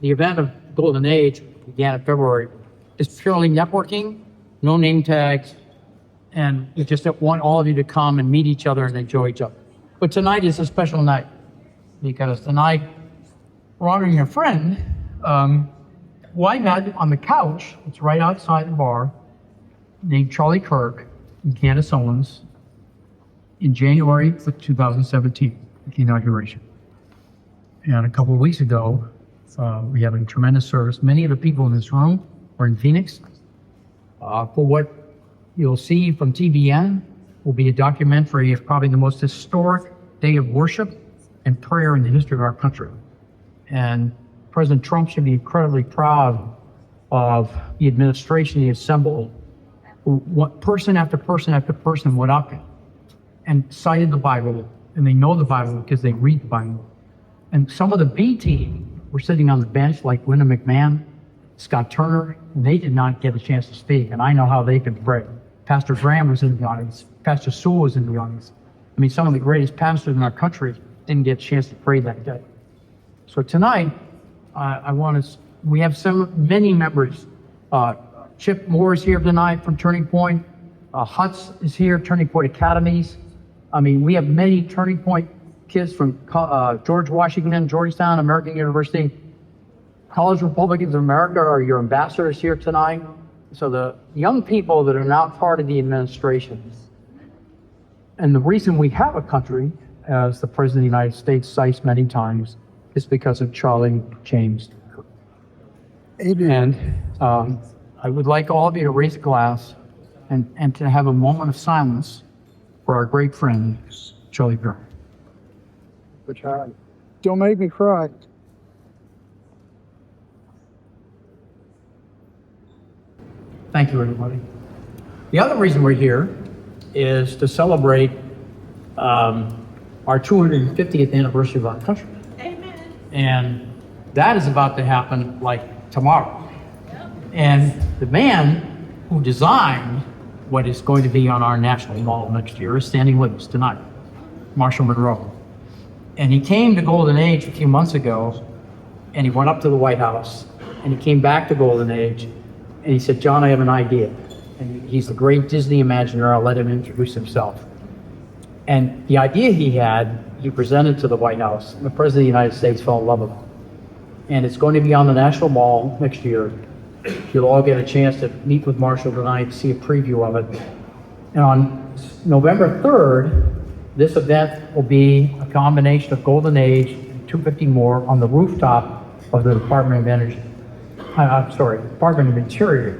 The event of Golden Age began in February. It's purely networking, no name tags, and we just want all of you to come and meet each other and enjoy each other. But tonight is a special night because tonight we're honoring a friend who I met on the couch. It's right outside the bar, named Charlie Kirk and Candace Owens in January of 2017, the inauguration. And a couple of weeks ago, we had a tremendous service. Many of the people in this room are in Phoenix. For what you'll see from TBN will be a documentary of probably the most historic day of worship and prayer in the history of our country. And President Trump should be incredibly proud of the administration he assembled. What person after person after person went up and cited the Bible, and they know the Bible because they read the Bible. And some of the B team were sitting on the bench, like Linda McMahon, Scott Turner, and they did not get a chance to speak. And I know how they can pray. Pastor Graham was in the audience. Pastor Sewell was in the audience. I mean, some of the greatest pastors in our country didn't get a chance to pray that day. So tonight, we have many members. Chip Moore is here tonight from Turning Point. Hutz is here, Turning Point Academies. I mean, we have many Turning Point kids from George Washington, Georgetown, American University. College Republicans of America are your ambassadors here tonight. So the young people that are now part of the administration. And the reason we have a country, as the President of the United States cites many times, is because of Charlie James Kirk. And I would like all of you to raise a glass and to have a moment of silence for our great friend, Charlie Kirk. For Charlie. Don't make me cry. Thank you, everybody. The other reason we're here is to celebrate our 250th anniversary of our country. Amen. And that is about to happen like tomorrow. Yep. And the man who designed what is going to be on our national mall next year is standing with us tonight, Marshall Monroe. And he came to Golden Age a few months ago, and he went up to the White House, and he came back to Golden Age, and he said, John, I have an idea. And he's the great Disney Imagineer. I'll let him introduce himself. And the idea he had, he presented to the White House, and the President of the United States fell in love with it. And it's going to be on the National Mall next year. You'll all get a chance to meet with Marshall tonight, see a preview of it. And on November 3rd, this event will be a combination of Golden Age and 250 more on the rooftop of the Department of Energy. Department of Interior.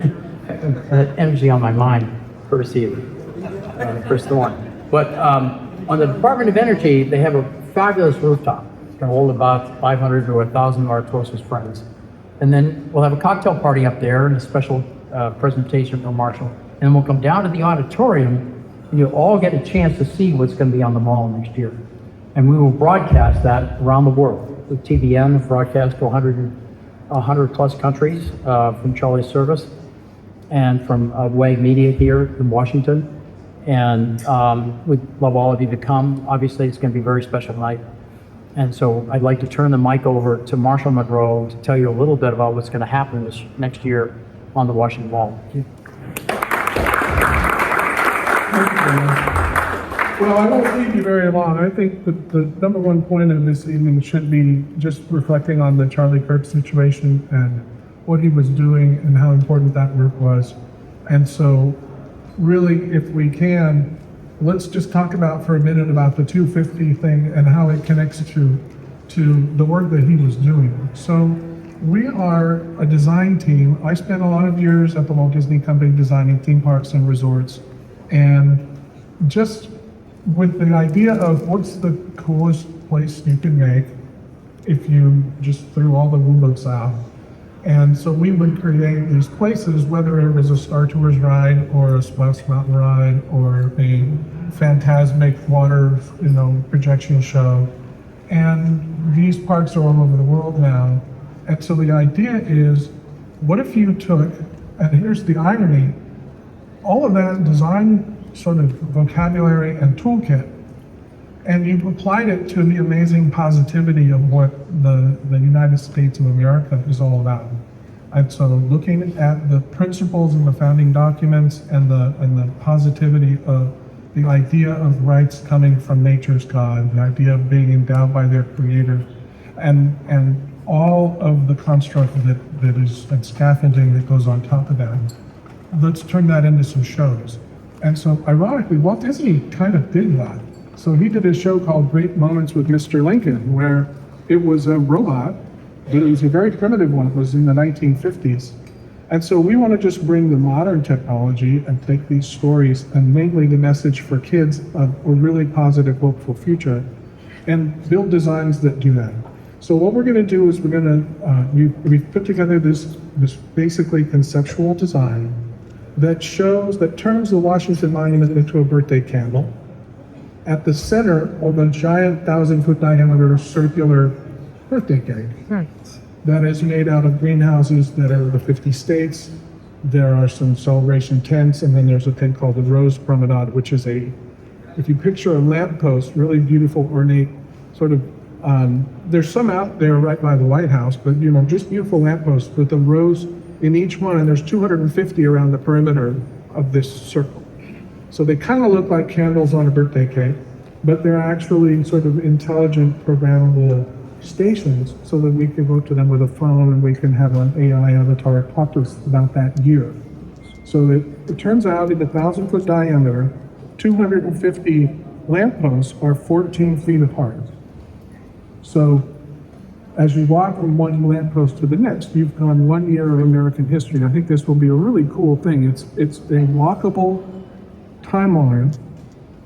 Energy on my mind, courtesy of Chris Thorne. But on the Department of Energy, they have a fabulous rooftop. It's going to hold about 500 to 1,000 of our closest friends. And then we'll have a cocktail party up there and a special presentation from Marshall. And then we'll come down to the auditorium, and you'll all get a chance to see what's going to be on the mall next year. And we will broadcast that around the world. With TBN, broadcast to 100 plus countries from Charlie's service, and from WAG Media here in Washington. And we'd love all of you to come. Obviously, it's going to be a very special night. And so I'd like to turn the mic over to Marshall Monroe to tell you a little bit about what's going to happen this next year on the Washington Mall. Well, I won't leave you very long. I think that the number one point of this evening should be just reflecting on the Charlie Kirk situation and what he was doing and how important that work was. And so really, if we can, let's just talk about for a minute about the 250 thing and how it connects to the work that he was doing. So we are a design team. I spent a lot of years at the Walt Disney Company designing theme parks and resorts. And just with the idea of what's the coolest place you can make if you just threw all the rulebooks out. And so we would create these places, whether it was a Star Tours ride or a Splash Mountain ride or a phantasmic water, projection show. And these parks are all over the world now. And so the idea is, what if you took, and here's the irony, all of that design sort of vocabulary and toolkit, And you've applied it to the amazing positivity of what the United States of America is all about. And so looking at the principles in the founding documents and the positivity of the idea of rights coming from nature's God, the idea of being endowed by their creator, and all of the construct that is and scaffolding that goes on top of that. Let's turn that into some shows. And so ironically, Walt Disney kind of did that. So he did a show called Great Moments with Mr. Lincoln, where it was a robot, but it was a very primitive one. It was in the 1950s. And so we want to just bring the modern technology and take these stories and mainly the message for kids of a really positive, hopeful future and build designs that do that. So what we're going to do is we're going to, we've put together this basically conceptual design that turns the Washington Monument into a birthday candle. At the center of a giant 1,000-foot diameter circular birthday cake that is made out of greenhouses that are the 50 states. There are some celebration tents, and then there's a thing called the Rose Promenade, which is if you picture a lamppost, really beautiful, ornate, sort of, there's some out there right by the White House, but just beautiful lampposts with a rose in each one, and there's 250 around the perimeter of this circle. So they kind of look like candles on a birthday cake, but they're actually sort of intelligent, programmable stations so that we can go to them with a phone and we can have an AI avatar talk to us about that year. So it turns out in the 1,000-foot diameter, 250 lampposts are 14 feet apart. So as you walk from one lamppost to the next, you've gone 1 year of American history. And I think this will be a really cool thing. It's a walkable timeline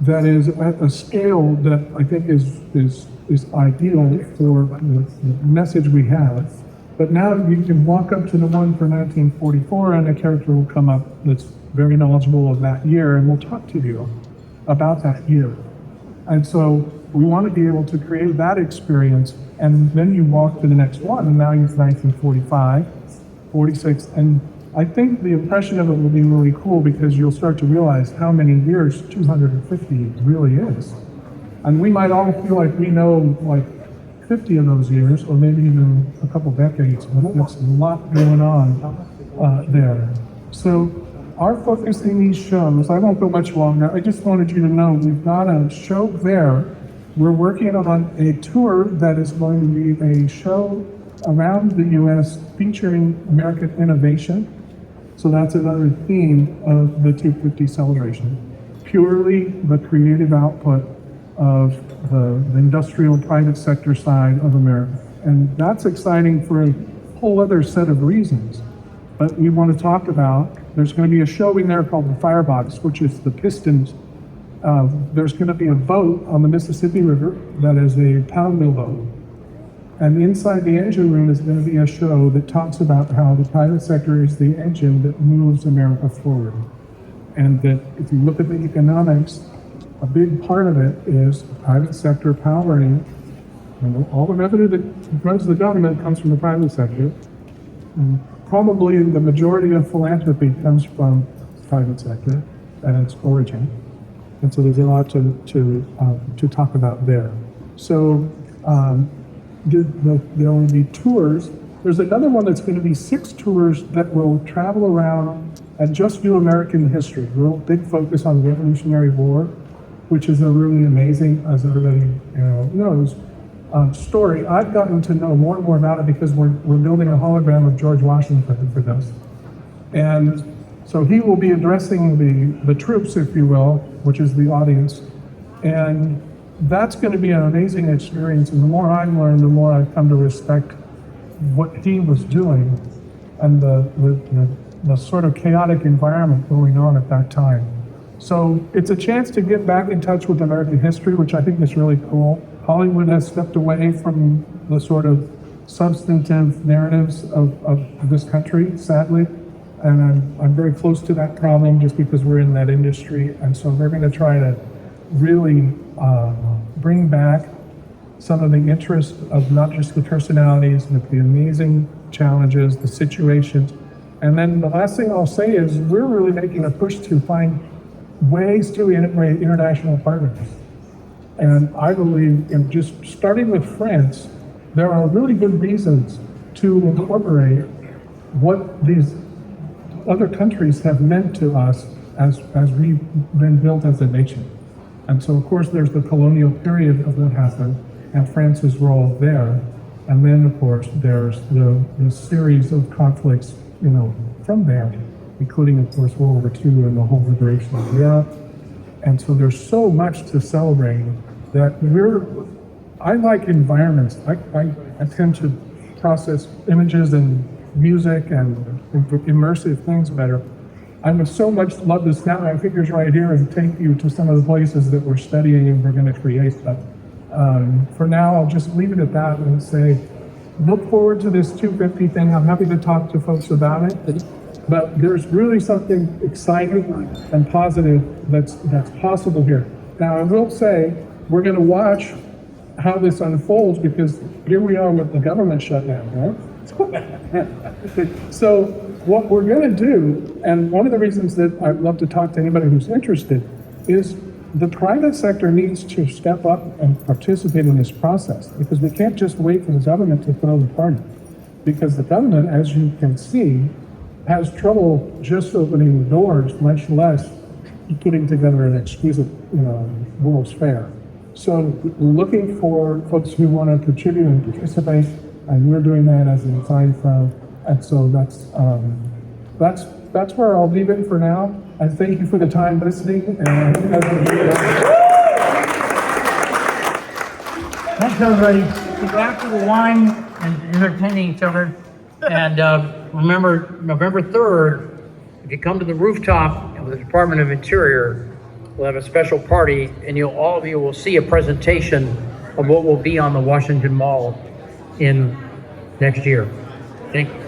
that is at a scale that I think is ideal for the message we have. But now you can walk up to the one for 1944 and a character will come up that's very knowledgeable of that year and will talk to you about that year. And so we want to be able to create that experience, and then you walk to the next one, and now you're 1945, 46, and I think the impression of it will be really cool because you'll start to realize how many years 250 really is. And we might all feel like we know like 50 of those years, or maybe even a couple decades, but there's a lot going on there. So our focus in these shows, I won't go much longer, I just wanted you to know we've got a show there. We're working on a tour that is going to be a show around the US featuring American innovation. So that's another theme of the 250 celebration. Purely the creative output of the industrial private sector side of America. And that's exciting for a whole other set of reasons. But we want to talk about, there's going to be a show in there called the Firebox, which is the pistons. There's going to be a boat on the Mississippi River that is a pound mill boat. And inside the engine room is going to be a show that talks about how the private sector is the engine that moves America forward. And that if you look at the economics, a big part of it is the private sector powering, all the revenue that runs the government comes from the private sector. And probably the majority of philanthropy comes from the private sector and its origin. And so there's a lot to talk about there. So there will be tours. There's another one that's going to be 6 tours that will travel around and just do American history. Real big focus on the Revolutionary War, which is a really amazing, as everybody knows, story. I've gotten to know more and more about it because we're building a hologram of George Washington for this. And so he will be addressing the troops, if you will, which is the audience. And that's going to be an amazing experience. And the more I learn, the more I've come to respect what he was doing and the sort of chaotic environment going on at that time. So it's a chance to get back in touch with American history, which I think is really cool. Hollywood has stepped away from the sort of substantive narratives of this country, sadly. And I'm very close to that problem just because we're in that industry. And so we're going to try to really bring back some of the interest of not just the personalities, but the amazing challenges, the situations. And then the last thing I'll say is we're really making a push to find ways to integrate international partners. And I believe in just starting with France, there are really good reasons to incorporate what these other countries have meant to us as we've been built as a nation. And so, of course, there's the colonial period of what happened and France's role there. And then, of course, there's the series of conflicts, from there, including, of course, World War II and the whole liberation of Europe. And so there's so much to celebrate that I like environments. I tend to process images and music and immersive things better. I would so much love to snap my fingers right here and take you to some of the places that we're studying and we're going to create. But for now, I'll just leave it at that and say, look forward to this 250 thing. I'm happy to talk to folks about it. But there's really something exciting and positive that's possible here. Now, I will say, we're going to watch how this unfolds because here we are with the government shutdown, right? So what we're going to do, and one of the reasons that I'd love to talk to anybody who's interested, is the private sector needs to step up and participate in this process because we can't just wait for the government to throw the party. Because the government, as you can see, has trouble just opening the doors, much less putting together an exquisite, World's Fair. So we're looking for folks who want to contribute and participate, and we're doing that as an design firm. And so that's where I'll leave it for now. And thank you for the time listening. And Thanks, everybody. Get back to the wine and entertaining each other. And remember, November 3rd, if you come to the rooftop of the Department of Interior, we'll have a special party, and all of you will see a presentation of what will be on the Washington Mall in next year. Thank you.